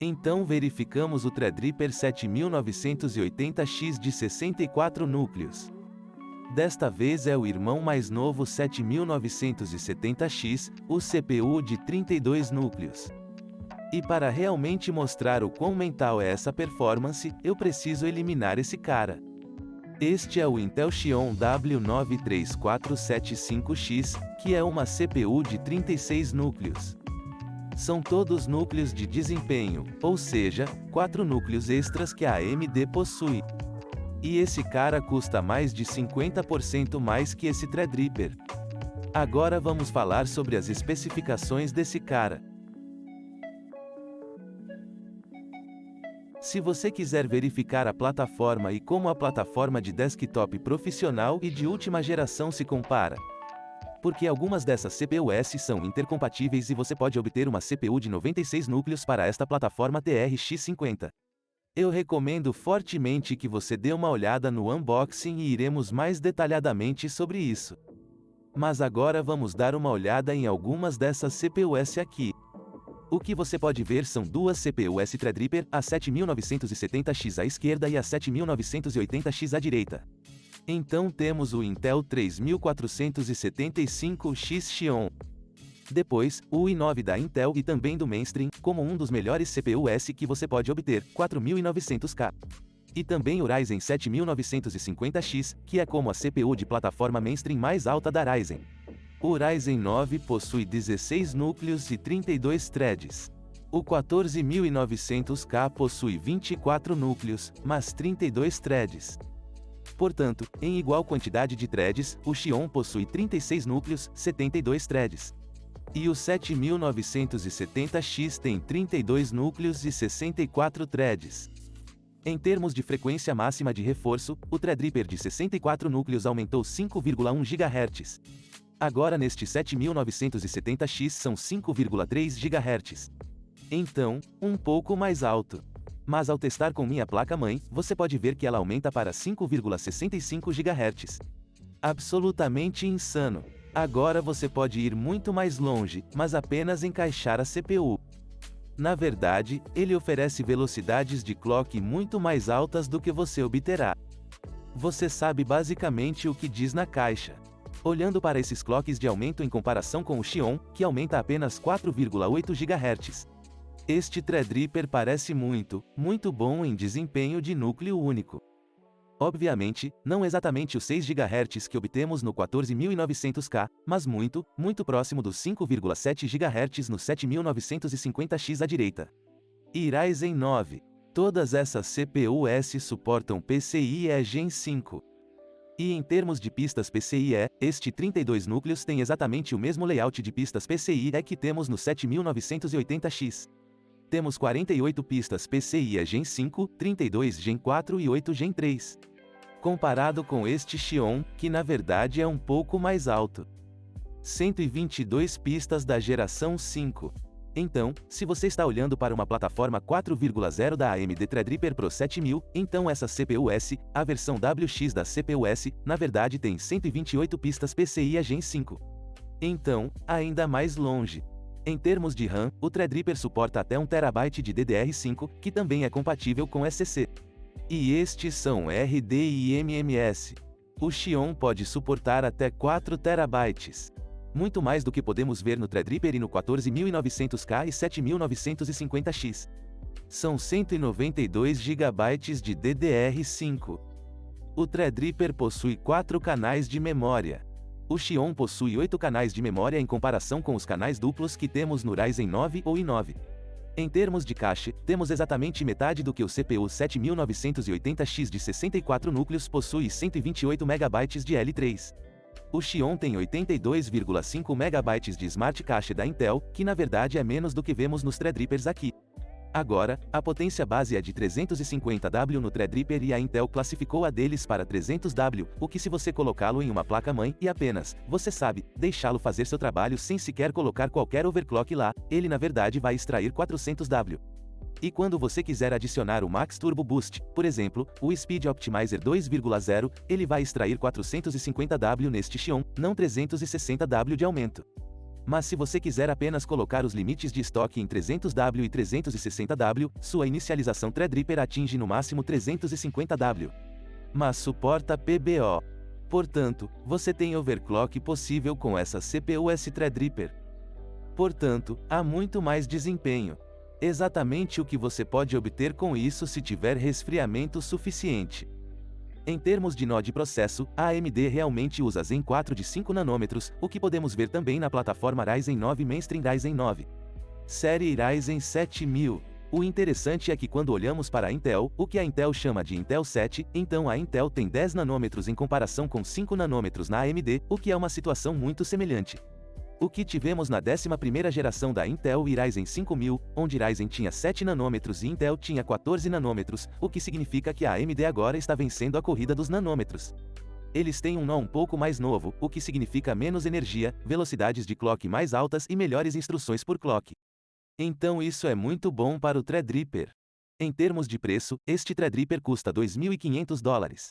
Então verificamos o Threadripper 7980X de 64 núcleos. Desta vez é o irmão mais novo 7970X, o CPU de 32 núcleos. E para realmente mostrar o quão mental é essa performance, eu preciso eliminar esse cara. Este é o Intel Xeon W93475X, que é uma CPU de 36 núcleos. São todos núcleos de desempenho, ou seja, 4 núcleos extras que a AMD possui. E esse cara custa mais de 50% mais que esse Threadripper. Agora vamos falar sobre as especificações desse cara. Se você quiser verificar a plataforma e como a plataforma de desktop profissional e de última geração se compara. Porque algumas dessas CPUs são intercompatíveis e você pode obter uma CPU de 96 núcleos para esta plataforma TRX50. Eu recomendo fortemente que você dê uma olhada no unboxing e iremos mais detalhadamente sobre isso. Mas agora vamos dar uma olhada em algumas dessas CPUs aqui. O que você pode ver são duas CPUs Threadripper, a 7970X à esquerda e a 7980X à direita. Então temos o Intel 3475X Xeon. Depois, o i9 da Intel e também do mainstream, como um dos melhores CPUs que você pode obter, 4900K. E também o Ryzen 7950X, que é como a CPU de plataforma mainstream mais alta da Ryzen. O Ryzen 9 possui 16 núcleos e 32 threads. O 14900K possui 24 núcleos, mas 32 threads. Portanto, em igual quantidade de threads, o Xeon possui 36 núcleos, 72 threads. E o 7970X tem 32 núcleos e 64 threads. Em termos de frequência máxima de reforço, o Threadripper de 64 núcleos aumentou 5,1 GHz. Agora neste 7970X são 5,3 GHz. Então, um pouco mais alto. Mas ao testar com minha placa-mãe, você pode ver que ela aumenta para 5,65 GHz. Absolutamente insano. Agora você pode ir muito mais longe, mas apenas encaixar a CPU. Na verdade, ele oferece velocidades de clock muito mais altas do que você obterá. Você sabe basicamente o que diz na caixa. Olhando para esses clocks de aumento em comparação com o Xeon, que aumenta apenas 4,8 GHz. Este Threadripper parece muito bom em desempenho de núcleo único. Obviamente, não exatamente os 6 GHz que obtemos no 14900K, mas muito próximo dos 5,7 GHz no 7950X à direita. E Ryzen 9. Todas essas CPUs suportam PCIe Gen 5. E em termos de pistas PCIe, este 32 núcleos tem exatamente o mesmo layout de pistas PCIe que temos no 7980X. Temos 48 pistas PCIe Gen 5, 32 Gen 4 e 8 Gen 3. Comparado com este Xeon, que na verdade é um pouco mais alto. 122 pistas da geração 5. Então, se você está olhando para uma plataforma 4.0 da AMD Threadripper Pro 7000, então essa CPUs, a versão WX da CPUs, na verdade tem 128 pistas PCIe Gen 5. Então, ainda mais longe. Em termos de RAM, o Threadripper suporta até 1 TB de DDR5, que também é compatível com SSC. E estes são RD e MMS. O Xeon pode suportar até 4 TB. Muito mais do que podemos ver no Threadripper e no 14900K e 7950X. São 192 GB de DDR5. O Threadripper possui 4 canais de memória. O Xeon possui 8 canais de memória em comparação com os canais duplos que temos no Ryzen 9 ou i9. Em termos de cache, temos exatamente metade do que o CPU 7980X de 64 núcleos possui 128 MB de L3. O Xeon tem 82,5 MB de Smart Cache da Intel, que na verdade é menos do que vemos nos Threadrippers aqui. Agora, a potência base é de 350W no Threadripper e a Intel classificou a deles para 300W, o que se você colocá-lo em uma placa-mãe e apenas, você sabe, deixá-lo fazer seu trabalho sem sequer colocar qualquer overclock lá, ele na verdade vai extrair 400W. E quando você quiser adicionar o Max Turbo Boost, por exemplo, o Speed Optimizer 2.0, ele vai extrair 450W neste Xeon, não 360W de aumento. Mas se você quiser apenas colocar os limites de estoque em 300W e 360W, sua inicialização Threadripper atinge no máximo 350W. Mas suporta PBO. Portanto, você tem overclock possível com essa CPU-S Threadripper. Portanto, há muito mais desempenho. Exatamente o que você pode obter com isso se tiver resfriamento suficiente. Em termos de nó de processo, a AMD realmente usa Zen 4 de 5 nanômetros, o que podemos ver também na plataforma Ryzen 9 Mainstream Ryzen 9. Série Ryzen 7000. O interessante é que quando olhamos para a Intel, o que a Intel chama de Intel 7, então a Intel tem 10 nanômetros em comparação com 5 nanômetros na AMD, o que é uma situação muito semelhante. O que tivemos na 11ª geração da Intel e Ryzen 5000, onde Ryzen tinha 7 nanômetros e Intel tinha 14 nanômetros, o que significa que a AMD agora está vencendo a corrida dos nanômetros. Eles têm um nó um pouco mais novo, o que significa menos energia, velocidades de clock mais altas e melhores instruções por clock. Então isso é muito bom para o Threadripper. Em termos de preço, este Threadripper custa $2.500.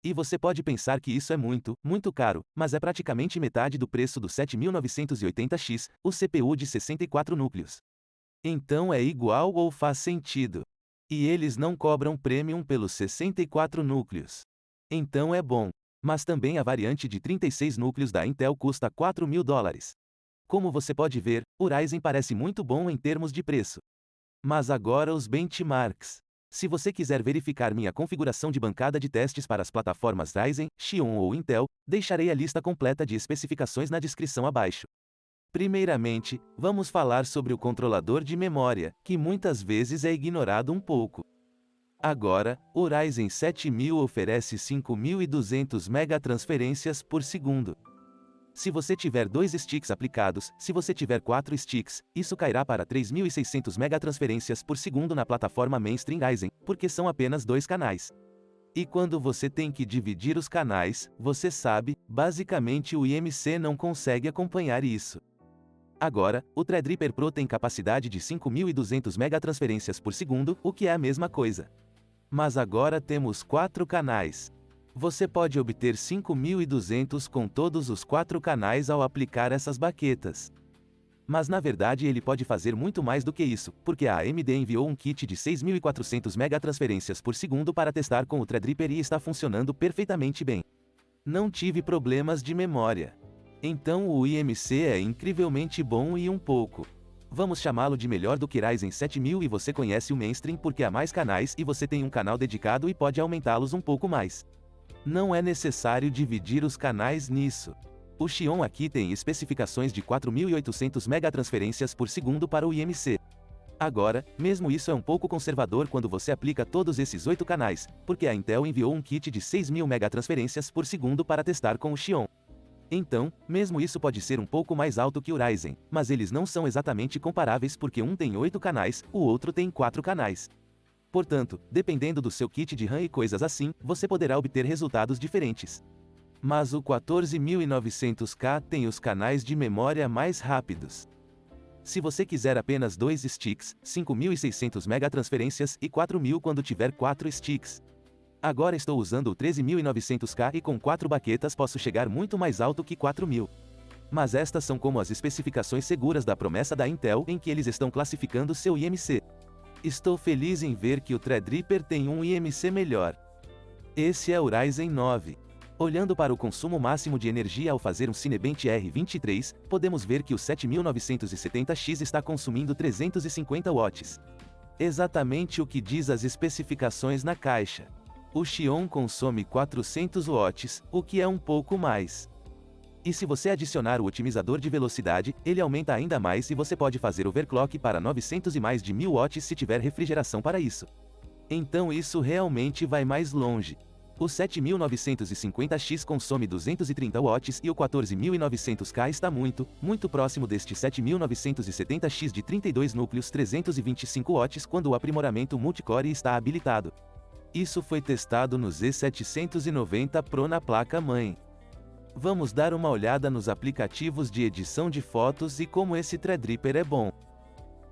E você pode pensar que isso é muito, muito caro, mas é praticamente metade do preço do 7980X, o CPU de 64 núcleos. Então é igual ou faz sentido. E eles não cobram premium pelos 64 núcleos. Então é bom. Mas também a variante de 36 núcleos da Intel custa $4.000. Como você pode ver, o Ryzen parece muito bom em termos de preço. Mas agora os benchmarks. Se você quiser verificar minha configuração de bancada de testes para as plataformas Ryzen, Xeon ou Intel, deixarei a lista completa de especificações na descrição abaixo. Primeiramente, vamos falar sobre o controlador de memória, que muitas vezes é ignorado um pouco. Agora, o Ryzen 7000 oferece 5200 megatransferências por segundo. Se você tiver 2 sticks aplicados, se você tiver 4 sticks, isso cairá para 3.600 megatransferências por segundo na plataforma Mainstream Ryzen, porque são apenas 2 canais. E quando você tem que dividir os canais, você sabe, basicamente o IMC não consegue acompanhar isso. Agora, o Threadripper Pro tem capacidade de 5.200 megatransferências por segundo, o que é a mesma coisa. Mas agora temos 4 canais. Você pode obter 5.200 com todos os 4 canais ao aplicar essas baquetas. Mas na verdade ele pode fazer muito mais do que isso, porque a AMD enviou um kit de 6.400 megatransferências por segundo para testar com o Threadripper e está funcionando perfeitamente bem. Não tive problemas de memória. Então o IMC é incrivelmente bom e um pouco. Vamos chamá-lo de melhor do que Ryzen 7000 e você conhece o Mainstream porque há mais canais e você tem um canal dedicado e pode aumentá-los um pouco mais. Não é necessário dividir os canais nisso. O Xeon aqui tem especificações de 4.800 megatransferências por segundo para o IMC. Agora, mesmo isso é um pouco conservador quando você aplica todos esses 8 canais, porque a Intel enviou um kit de 6.000 megatransferências por segundo para testar com o Xeon. Então, mesmo isso pode ser um pouco mais alto que o Ryzen, mas eles não são exatamente comparáveis porque um tem 8 canais, o outro tem 4 canais. Portanto, dependendo do seu kit de RAM e coisas assim, você poderá obter resultados diferentes. Mas o 14900K tem os canais de memória mais rápidos. Se você quiser apenas 2 sticks, 5.600 megatransferências e 4.000 quando tiver 4 sticks. Agora estou usando o 13900K e com 4 baquetas posso chegar muito mais alto que 4.000. Mas estas são como as especificações seguras da promessa da Intel em que eles estão classificando seu IMC. Estou feliz em ver que o Threadripper tem um IMC melhor. Esse é o Ryzen 9. Olhando para o consumo máximo de energia ao fazer um Cinebench R23, podemos ver que o 7970X está consumindo 350 watts. Exatamente o que diz as especificações na caixa. O Xeon consome 400 watts, o que é um pouco mais. E se você adicionar o otimizador de velocidade, ele aumenta ainda mais e você pode fazer overclock para 900 e mais de 1000 watts se tiver refrigeração para isso. Então isso realmente vai mais longe. O 7950X consome 230 watts e o 14900K está muito, muito próximo deste 7970X de 32 núcleos 325 watts quando o aprimoramento multicore está habilitado. Isso foi testado no Z790 Pro na placa-mãe. Vamos dar uma olhada nos aplicativos de edição de fotos e como esse Threadripper é bom.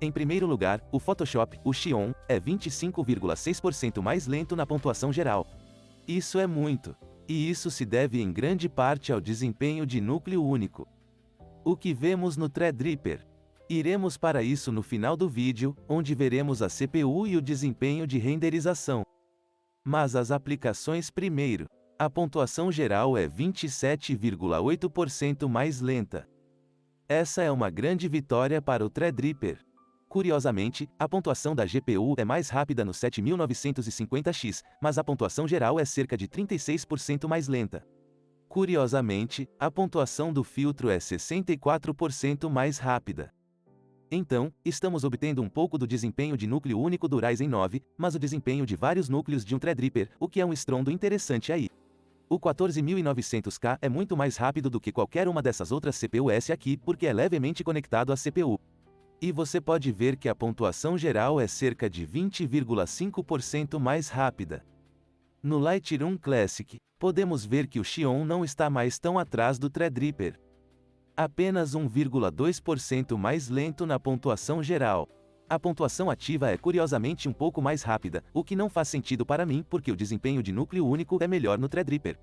Em primeiro lugar, o Photoshop, o Xeon, é 25,6% mais lento na pontuação geral. Isso é muito. E isso se deve em grande parte ao desempenho de núcleo único. O que vemos no Threadripper? Iremos para isso no final do vídeo, onde veremos a CPU e o desempenho de renderização. Mas as aplicações primeiro. A pontuação geral é 27,8% mais lenta. Essa é uma grande vitória para o Threadripper. Curiosamente, a pontuação da GPU é mais rápida no 7950X, mas a pontuação geral é cerca de 36% mais lenta. Curiosamente, a pontuação do filtro é 64% mais rápida. Então, estamos obtendo um pouco do desempenho de núcleo único do Ryzen 9, mas o desempenho de vários núcleos de um Threadripper, o que é um estrondo interessante aí. O 14900K é muito mais rápido do que qualquer uma dessas outras CPUs aqui, porque é levemente conectado à CPU. E você pode ver que a pontuação geral é cerca de 20,5% mais rápida. No Lightroom Classic, podemos ver que o Xeon não está mais tão atrás do Threadripper. Apenas 1,2% mais lento na pontuação geral. A pontuação ativa é curiosamente um pouco mais rápida, o que não faz sentido para mim porque o desempenho de núcleo único é melhor no Threadripper.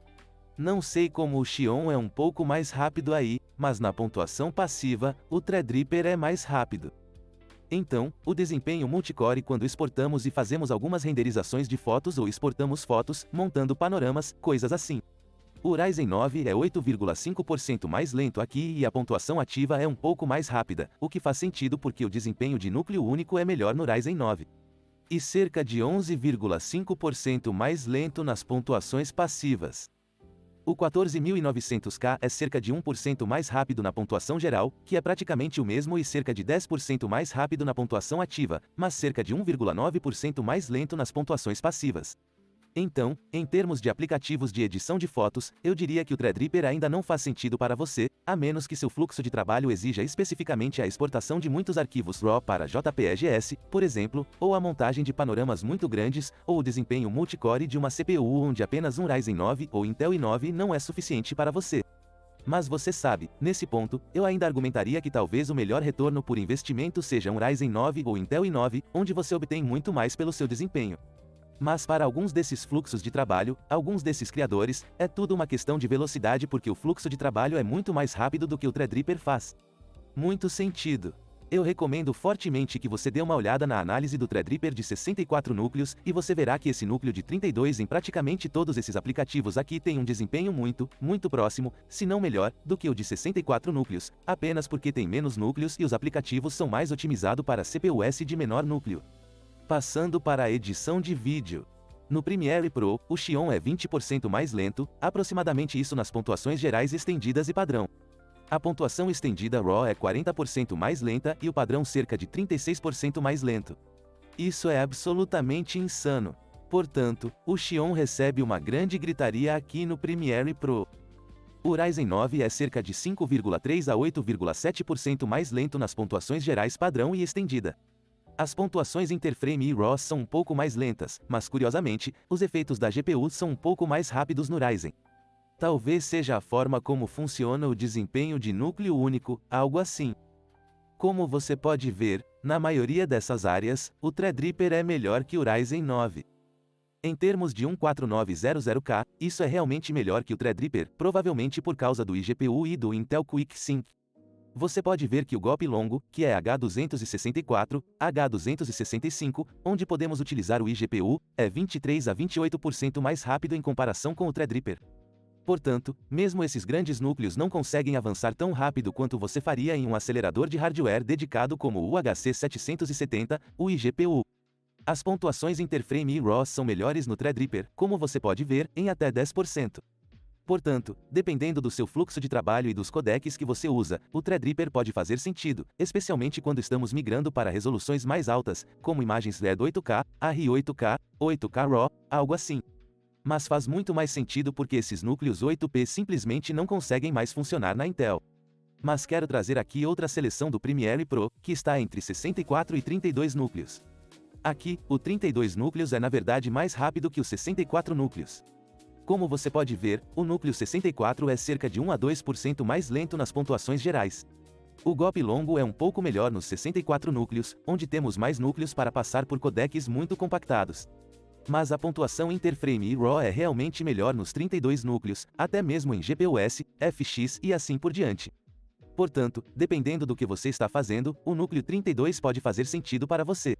Não sei como o Xeon é um pouco mais rápido aí, mas na pontuação passiva, o Threadripper é mais rápido. Então, o desempenho multicore quando exportamos e fazemos algumas renderizações de fotos ou exportamos fotos, montando panoramas, coisas assim. O Ryzen 9 é 8,5% mais lento aqui e a pontuação ativa é um pouco mais rápida, o que faz sentido porque o desempenho de núcleo único é melhor no Ryzen 9. E cerca de 11,5% mais lento nas pontuações passivas. O 14900K é cerca de 1% mais rápido na pontuação geral, que é praticamente o mesmo e cerca de 10% mais rápido na pontuação ativa, mas cerca de 1,9% mais lento nas pontuações passivas. Então, em termos de aplicativos de edição de fotos, eu diria que o Threadripper ainda não faz sentido para você, a menos que seu fluxo de trabalho exija especificamente a exportação de muitos arquivos RAW para JPEGs, por exemplo, ou a montagem de panoramas muito grandes, ou o desempenho multicore de uma CPU onde apenas um Ryzen 9 ou Intel i9 não é suficiente para você. Mas você sabe, nesse ponto, eu ainda argumentaria que talvez o melhor retorno por investimento seja um Ryzen 9 ou Intel i9, onde você obtém muito mais pelo seu desempenho. Mas para alguns desses fluxos de trabalho, alguns desses criadores, é tudo uma questão de velocidade porque o fluxo de trabalho é muito mais rápido do que o Threadripper faz. Muito sentido. Eu recomendo fortemente que você dê uma olhada na análise do Threadripper de 64 núcleos, e você verá que esse núcleo de 32 em praticamente todos esses aplicativos aqui tem um desempenho muito próximo, se não melhor, do que o de 64 núcleos, apenas porque tem menos núcleos e os aplicativos são mais otimizados para CPUs de menor núcleo. Passando para a edição de vídeo. No Premiere Pro, o Xeon é 20% mais lento, aproximadamente isso nas pontuações gerais estendidas e padrão. A pontuação estendida RAW é 40% mais lenta e o padrão cerca de 36% mais lento. Isso é absolutamente insano. Portanto, o Xeon recebe uma grande gritaria aqui no Premiere Pro. O Ryzen 9 é cerca de 5,3 a 8,7% mais lento nas pontuações gerais padrão e estendida. As pontuações interframe e RAW são um pouco mais lentas, mas curiosamente, os efeitos da GPU são um pouco mais rápidos no Ryzen. Talvez seja a forma como funciona o desempenho de núcleo único, algo assim. Como você pode ver, na maioria dessas áreas, o Threadripper é melhor que o Ryzen 9. Em termos de 14900K, isso é realmente melhor que o Threadripper, provavelmente por causa do iGPU e do Intel Quick Sync. Você pode ver que o golpe longo, que é H264, H265, onde podemos utilizar o iGPU, é 23 a 28% mais rápido em comparação com o Threadripper. Portanto, mesmo esses grandes núcleos não conseguem avançar tão rápido quanto você faria em um acelerador de hardware dedicado como o UHC770, o iGPU. As pontuações interframe e RAW são melhores no Threadripper, como você pode ver, em até 10%. Portanto, dependendo do seu fluxo de trabalho e dos codecs que você usa, o Threadripper pode fazer sentido, especialmente quando estamos migrando para resoluções mais altas, como imagens LED 8K, AR8K, 8K RAW, algo assim. Mas faz muito mais sentido porque esses núcleos 8P simplesmente não conseguem mais funcionar na Intel. Mas quero trazer aqui outra seleção do Premiere Pro, que está entre 64 e 32 núcleos. Aqui, o 32 núcleos é na verdade mais rápido que os 64 núcleos. Como você pode ver, o núcleo 64 é cerca de 1 a 2% mais lento nas pontuações gerais. O golpe longo é um pouco melhor nos 64 núcleos, onde temos mais núcleos para passar por codecs muito compactados. Mas a pontuação interframe e RAW é realmente melhor nos 32 núcleos, até mesmo em GPUs, FX e assim por diante. Portanto, dependendo do que você está fazendo, o núcleo 32 pode fazer sentido para você.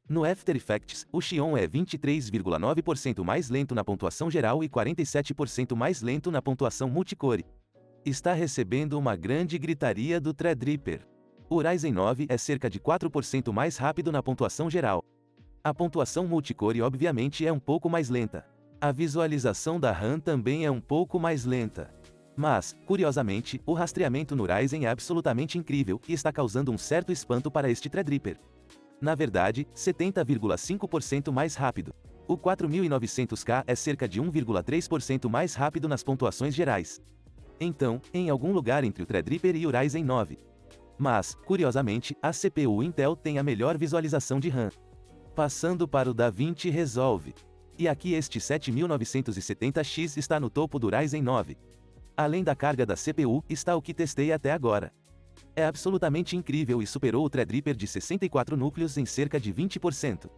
No After Effects, o Xeon é 23,9% mais lento na pontuação geral e 47% mais lento na pontuação multicore. Está recebendo uma grande gritaria do Threadripper. O Ryzen 9 é cerca de 4% mais rápido na pontuação geral. A pontuação multicore obviamente é um pouco mais lenta. A visualização da RAM também é um pouco mais lenta. Mas, curiosamente, o rastreamento no Ryzen é absolutamente incrível e está causando um certo espanto para este Threadripper. Na verdade, 70,5% mais rápido. O 4900K é cerca de 1,3% mais rápido nas pontuações gerais. Então, em algum lugar entre o Threadripper e o Ryzen 9. Mas, curiosamente, a CPU Intel tem a melhor visualização de RAM. Passando para o DaVinci Resolve. E aqui este 7970X está no topo do Ryzen 9. Além da carga da CPU, está o que testei até agora. É absolutamente incrível e superou o Threadripper de 64 núcleos em cerca de 20%.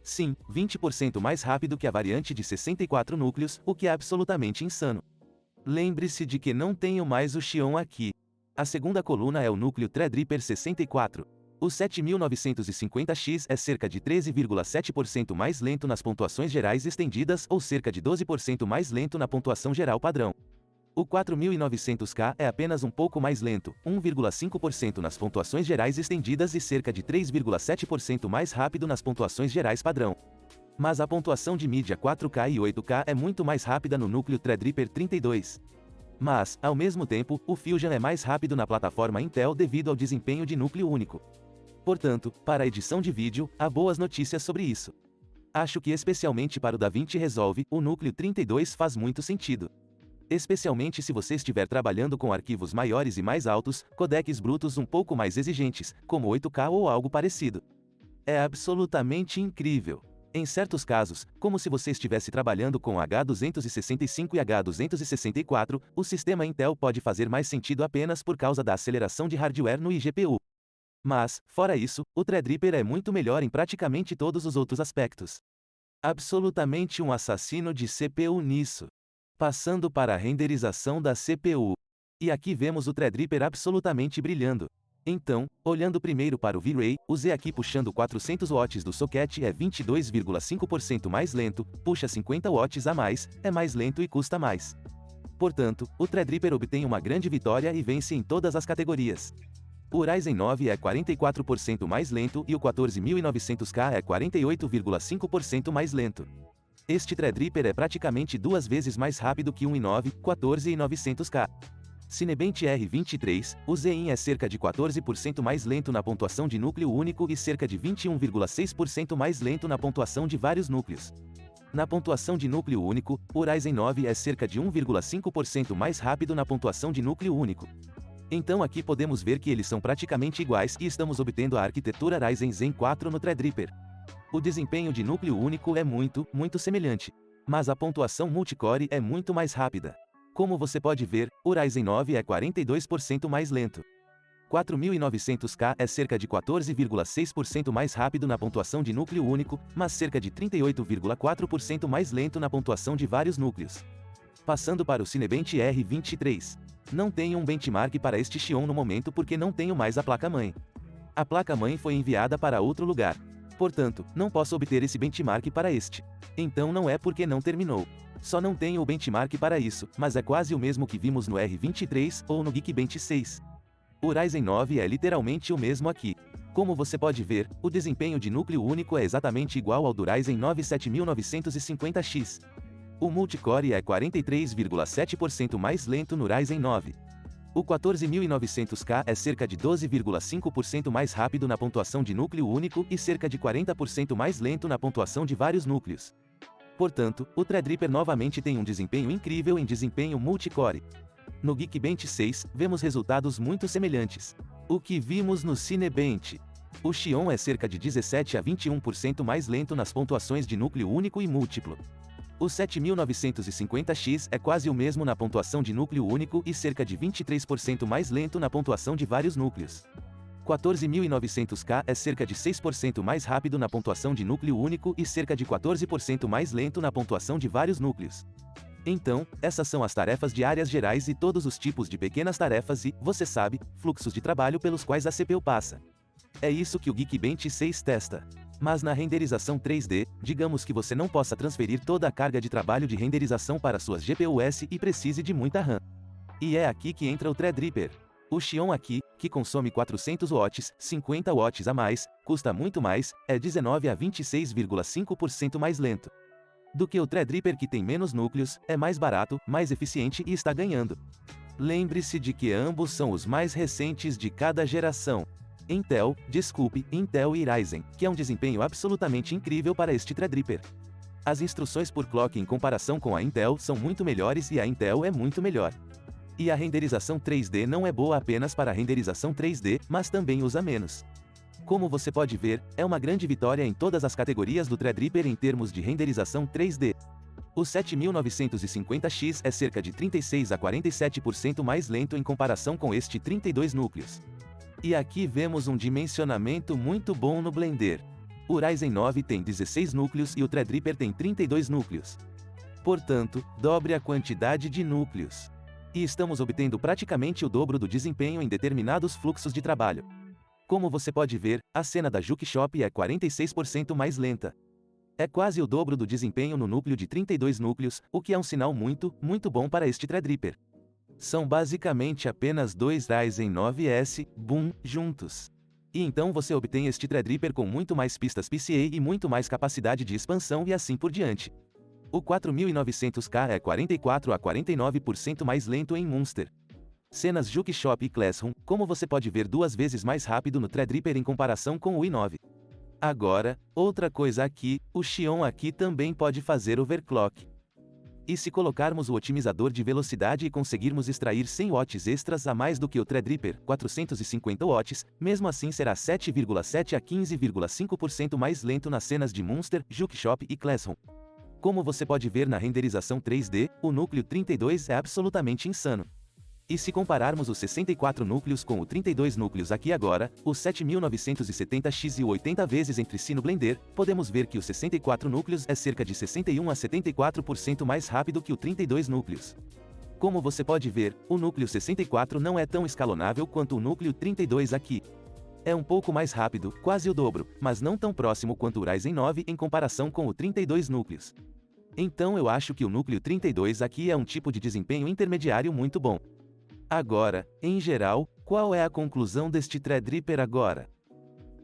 Sim, 20% mais rápido que a variante de 64 núcleos, o que é absolutamente insano. Lembre-se de que não tenho mais o Xeon aqui. A segunda coluna é o núcleo Threadripper 64. O 7950X é cerca de 13,7% mais lento nas pontuações gerais estendidas ou cerca de 12% mais lento na pontuação geral padrão. O 4900K é apenas um pouco mais lento, 1,5% nas pontuações gerais estendidas e cerca de 3,7% mais rápido nas pontuações gerais padrão. Mas a pontuação de mídia 4K e 8K é muito mais rápida no núcleo Threadripper 32. Mas, ao mesmo tempo, o Fusion é mais rápido na plataforma Intel devido ao desempenho de núcleo único. Portanto, para a edição de vídeo, há boas notícias sobre isso. Acho que especialmente para o DaVinci Resolve, o núcleo 32 faz muito sentido. Especialmente se você estiver trabalhando com arquivos maiores e mais altos, codecs brutos um pouco mais exigentes, como 8K ou algo parecido. É absolutamente incrível. Em certos casos, como se você estivesse trabalhando com H265 e H264, o sistema Intel pode fazer mais sentido apenas por causa da aceleração de hardware no iGPU. Mas, fora isso, o Threadripper é muito melhor em praticamente todos os outros aspectos. Absolutamente um assassino de CPU nisso. Passando para a renderização da CPU. E aqui vemos o Threadripper absolutamente brilhando. Então, olhando primeiro para o V-Ray, o Z aqui puxando 400 watts do socket é 22,5% mais lento, puxa 50 watts a mais, é mais lento e custa mais. Portanto, o Threadripper obtém uma grande vitória e vence em todas as categorias. O Ryzen 9 é 44% mais lento e o 14900K é 48,5% mais lento. Este Threadripper é praticamente 2 vezes mais rápido que um i9, 14900K. Cinebench R23, o Zen é cerca de 14% mais lento na pontuação de núcleo único e cerca de 21,6% mais lento na pontuação de vários núcleos. Na pontuação de núcleo único, o Ryzen 9 é cerca de 1,5% mais rápido na pontuação de núcleo único. Então aqui podemos ver que eles são praticamente iguais e estamos obtendo a arquitetura Ryzen Zen 4 no Threadripper. O desempenho de núcleo único é muito semelhante. Mas a pontuação multicore é muito mais rápida. Como você pode ver, o Ryzen 9 é 42% mais lento. 4900K é cerca de 14,6% mais rápido na pontuação de núcleo único, mas cerca de 38,4% mais lento na pontuação de vários núcleos. Passando para o Cinebench R23. Não tenho um benchmark para este Xeon no momento porque não tenho mais a placa-mãe. A placa-mãe foi enviada para outro lugar. Portanto, não posso obter esse benchmark para este. Então não é porque não terminou. Só não tenho o benchmark para isso, mas é quase o mesmo que vimos no R23 ou no Geekbench 6. O Ryzen 9 é literalmente o mesmo aqui. Como você pode ver, o desempenho de núcleo único é exatamente igual ao do Ryzen 9 7950X. O multicore é 43,7% mais lento no Ryzen 9. O 14900K é cerca de 12,5% mais rápido na pontuação de núcleo único e cerca de 40% mais lento na pontuação de vários núcleos. Portanto, o Threadripper novamente tem um desempenho incrível em desempenho multicore. No Geekbench 6, vemos resultados muito semelhantes. O que vimos no Cinebench. O Xeon é cerca de 17 a 21% mais lento nas pontuações de núcleo único e múltiplo. O 7950X é quase o mesmo na pontuação de núcleo único e cerca de 23% mais lento na pontuação de vários núcleos. 14900K é cerca de 6% mais rápido na pontuação de núcleo único e cerca de 14% mais lento na pontuação de vários núcleos. Então, essas são as tarefas diárias gerais e todos os tipos de pequenas tarefas e, você sabe, fluxos de trabalho pelos quais a CPU passa. É isso que o Geekbench 6 testa. Mas na renderização 3D, digamos que você não possa transferir toda a carga de trabalho de renderização para suas GPUs e precise de muita RAM. E é aqui que entra o Threadripper. O Xeon aqui, que consome 400 watts, 50 watts a mais, custa muito mais, é 19 a 26,5% mais lento do que o Threadripper, que tem menos núcleos, é mais barato, mais eficiente e está ganhando. Lembre-se de que ambos são os mais recentes de cada geração. Intel e Ryzen, que é um desempenho absolutamente incrível para este Threadripper. As instruções por clock em comparação com a Intel são muito melhores e a Intel é muito melhor. E a renderização 3D não é boa apenas para a renderização 3D, mas também usa menos. Como você pode ver, é uma grande vitória em todas as categorias do Threadripper em termos de renderização 3D. O 7950X é cerca de 36 a 47% mais lento em comparação com este 32 núcleos. E aqui vemos um dimensionamento muito bom no Blender. O Ryzen 9 tem 16 núcleos e o Threadripper tem 32 núcleos. Portanto, dobre a quantidade de núcleos. E estamos obtendo praticamente o dobro do desempenho em determinados fluxos de trabalho. Como você pode ver, a cena da Juke-Shop é 46% mais lenta. É quase o dobro do desempenho no núcleo de 32 núcleos, o que é um sinal muito bom para este Threadripper. São basicamente apenas dois Ryzen 9S, boom, juntos. E então você obtém este Threadripper com muito mais pistas PCIe e muito mais capacidade de expansão e assim por diante. O 4900K é 44 a 49% mais lento em Monster. Cenas Juke-Shop e Classroom, como você pode ver, 2 vezes mais rápido no Threadripper em comparação com o i9. Agora, outra coisa aqui, o Xeon aqui também pode fazer overclock. E se colocarmos o otimizador de velocidade e conseguirmos extrair 100 watts extras a mais do que o Threadripper, 450 watts, mesmo assim será 7,7 a 15,5% mais lento nas cenas de Monster, Juke-Shop e Classroom. Como você pode ver na renderização 3D, o núcleo 32 é absolutamente insano. E se compararmos os 64 núcleos com o 32 núcleos aqui agora, o 7970X e o 80 vezes entre si no Blender, podemos ver que o 64 núcleos é cerca de 61 a 74% mais rápido que o 32 núcleos. Como você pode ver, o núcleo 64 não é tão escalonável quanto o núcleo 32 aqui. É um pouco mais rápido, quase o dobro, mas não tão próximo quanto o Ryzen 9 em comparação com o 32 núcleos. Então eu acho que o núcleo 32 aqui é um tipo de desempenho intermediário muito bom. Agora, em geral, qual é a conclusão deste Threadripper agora?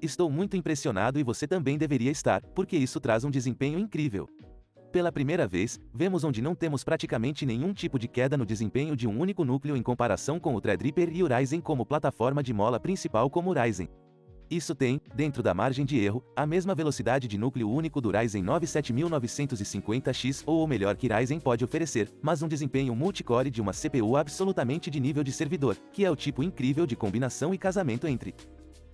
Estou muito impressionado e você também deveria estar, porque isso traz um desempenho incrível. Pela primeira vez, vemos onde não temos praticamente nenhum tipo de queda no desempenho de um único núcleo em comparação com o Threadripper e o Ryzen como plataforma de mola principal como o Ryzen. Isso tem, dentro da margem de erro, a mesma velocidade de núcleo único do Ryzen 9 7950X ou o melhor que Ryzen pode oferecer, mas um desempenho multicore de uma CPU absolutamente de nível de servidor, que é o tipo incrível de combinação e casamento entre.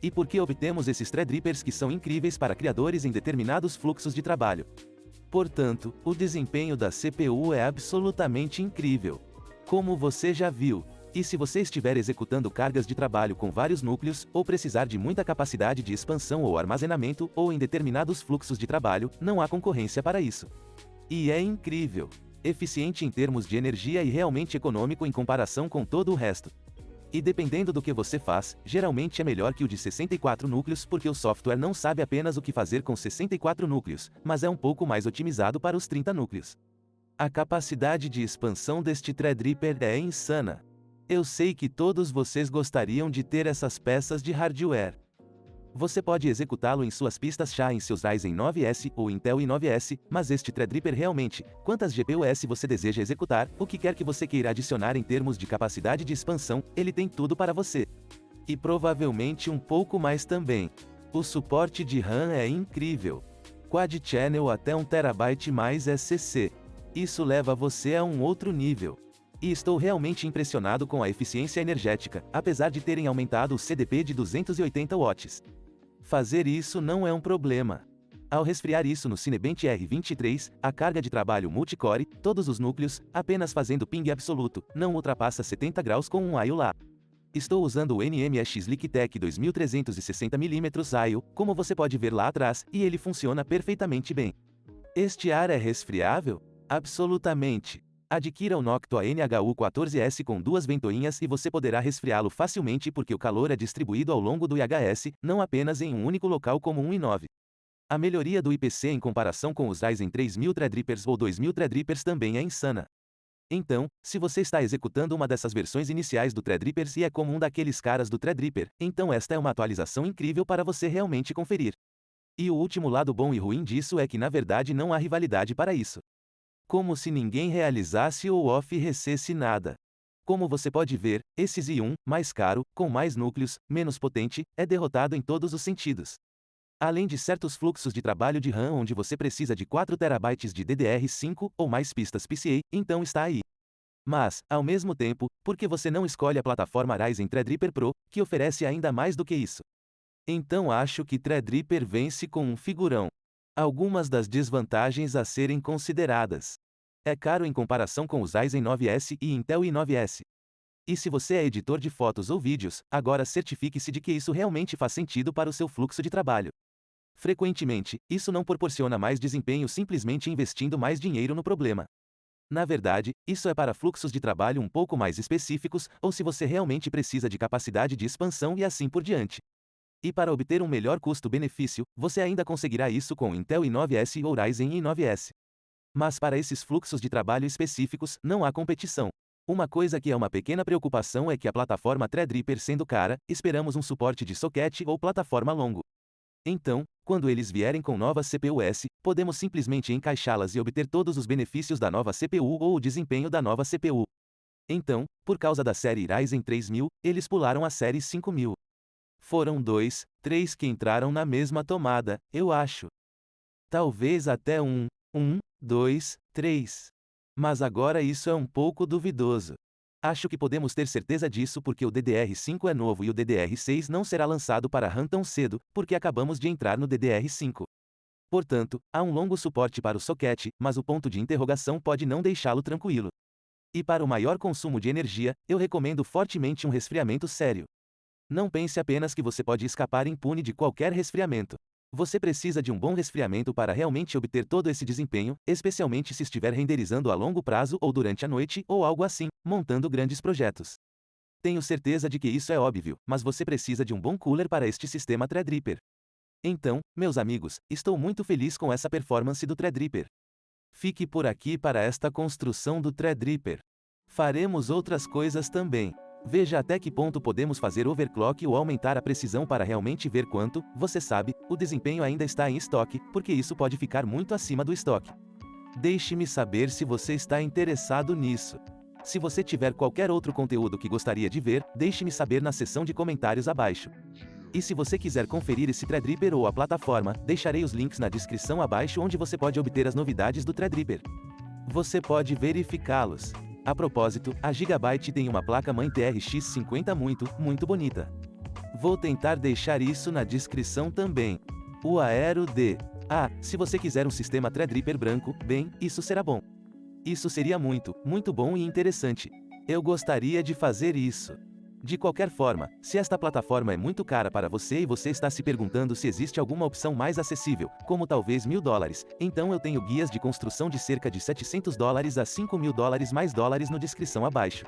E por que obtemos esses Threadrippers que são incríveis para criadores em determinados fluxos de trabalho? Portanto, o desempenho da CPU é absolutamente incrível. Como você já viu. E se você estiver executando cargas de trabalho com vários núcleos, ou precisar de muita capacidade de expansão ou armazenamento, ou em determinados fluxos de trabalho, não há concorrência para isso. E é incrível. Eficiente em termos de energia e realmente econômico em comparação com todo o resto. E dependendo do que você faz, geralmente é melhor que o de 64 núcleos porque o software não sabe apenas o que fazer com 64 núcleos, mas é um pouco mais otimizado para os 30 núcleos. A capacidade de expansão deste Threadripper é insana. Eu sei que todos vocês gostariam de ter essas peças de hardware. Você pode executá-lo em suas pistas SHA em seus Ryzen 9S ou Intel i9S, mas este Threadripper realmente, quantas GPUs você deseja executar, o que quer que você queira adicionar em termos de capacidade de expansão, ele tem tudo para você. E provavelmente um pouco mais também. O suporte de RAM é incrível. Quad Channel até 1 TB mais SCC. Isso leva você a um outro nível. E estou realmente impressionado com a eficiência energética, apesar de terem aumentado o CDP de 280 watts. Fazer isso não é um problema. Ao resfriar isso no Cinebench R23, a carga de trabalho multicore, todos os núcleos, apenas fazendo ping absoluto, não ultrapassa 70 graus com um I/O lá. Estou usando o NMX Liquitech 2360mm I/O, como você pode ver lá atrás, e ele funciona perfeitamente bem. Este ar é resfriável? Absolutamente. Adquira o Noctua NHU14S com 2 ventoinhas e você poderá resfriá-lo facilmente porque o calor é distribuído ao longo do IHS, não apenas em um único local como um i9. A melhoria do IPC em comparação com os Ryzen 3000 Threadrippers ou 2000 Threadrippers também é insana. Então, se você está executando uma dessas versões iniciais do Threadrippers e é como um daqueles caras do Threadripper, então esta é uma atualização incrível para você realmente conferir. E o último lado bom e ruim disso é que na verdade não há rivalidade para isso. Como se ninguém realizasse ou oferecesse nada. Como você pode ver, esse Z1, mais caro, com mais núcleos, menos potente, é derrotado em todos os sentidos. Além de certos fluxos de trabalho de RAM onde você precisa de 4 TB de DDR5 ou mais pistas PCIe, então está aí. Mas, ao mesmo tempo, por que você não escolhe a plataforma Ryzen Threadripper Pro, que oferece ainda mais do que isso? Então acho que Threadripper vence com um figurão. Algumas das desvantagens a serem consideradas. É caro em comparação com os Ryzen 9S e Intel i9S. E se você é editor de fotos ou vídeos, agora certifique-se de que isso realmente faz sentido para o seu fluxo de trabalho. Frequentemente, isso não proporciona mais desempenho simplesmente investindo mais dinheiro no problema. Na verdade, isso é para fluxos de trabalho um pouco mais específicos, ou se você realmente precisa de capacidade de expansão e assim por diante. E para obter um melhor custo-benefício, você ainda conseguirá isso com Intel i9S ou Ryzen i9S. Mas para esses fluxos de trabalho específicos, não há competição. Uma coisa que é uma pequena preocupação é que a plataforma Threadripper sendo cara, esperamos um suporte de socket ou plataforma longo. Então, quando eles vierem com novas CPU-S, podemos simplesmente encaixá-las e obter todos os benefícios da nova CPU ou o desempenho da nova CPU. Então, por causa da série Ryzen 3000, eles pularam a série 5000. Foram 2, 3 que entraram na mesma tomada, eu acho. Talvez até 2, 3. Mas agora isso é um pouco duvidoso. Acho que podemos ter certeza disso porque o DDR5 é novo e o DDR6 não será lançado para RAM tão cedo, porque acabamos de entrar no DDR5. Portanto, há um longo suporte para o socket, mas o ponto de interrogação pode não deixá-lo tranquilo. E para o maior consumo de energia, eu recomendo fortemente um resfriamento sério. Não pense apenas que você pode escapar impune de qualquer resfriamento. Você precisa de um bom resfriamento para realmente obter todo esse desempenho, especialmente se estiver renderizando a longo prazo ou durante a noite ou algo assim, montando grandes projetos. Tenho certeza de que isso é óbvio, mas você precisa de um bom cooler para este sistema Threadripper. Então, meus amigos, estou muito feliz com essa performance do Threadripper. Fique por aqui para esta construção do Threadripper. Faremos outras coisas também. Veja até que ponto podemos fazer overclock ou aumentar a precisão para realmente ver quanto, você sabe, o desempenho ainda está em estoque, porque isso pode ficar muito acima do estoque. Deixe-me saber se você está interessado nisso. Se você tiver qualquer outro conteúdo que gostaria de ver, deixe-me saber na seção de comentários abaixo. E se você quiser conferir esse Threadripper ou a plataforma, deixarei os links na descrição abaixo onde você pode obter as novidades do Threadripper. Você pode verificá-los. A propósito, a Gigabyte tem uma placa-mãe TRX 50 muito bonita. Vou tentar deixar isso na descrição também. O Aero D. Se você quiser um sistema Threadripper branco, bem, isso será bom. Isso seria muito bom e interessante. Eu gostaria de fazer isso. De qualquer forma, se esta plataforma é muito cara para você e você está se perguntando se existe alguma opção mais acessível, como talvez $1.000, então eu tenho guias de construção de cerca de $700 a $5.000 mais dólares na descrição abaixo.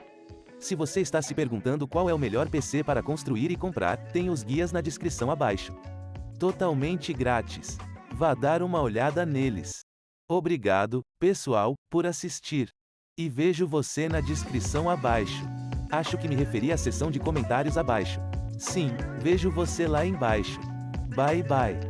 Se você está se perguntando qual é o melhor PC para construir e comprar, tem os guias na descrição abaixo. Totalmente grátis. Vá dar uma olhada neles. Obrigado, pessoal, por assistir. E vejo você na descrição abaixo. Acho que me referi à seção de comentários abaixo. Sim, vejo você lá embaixo. Bye bye.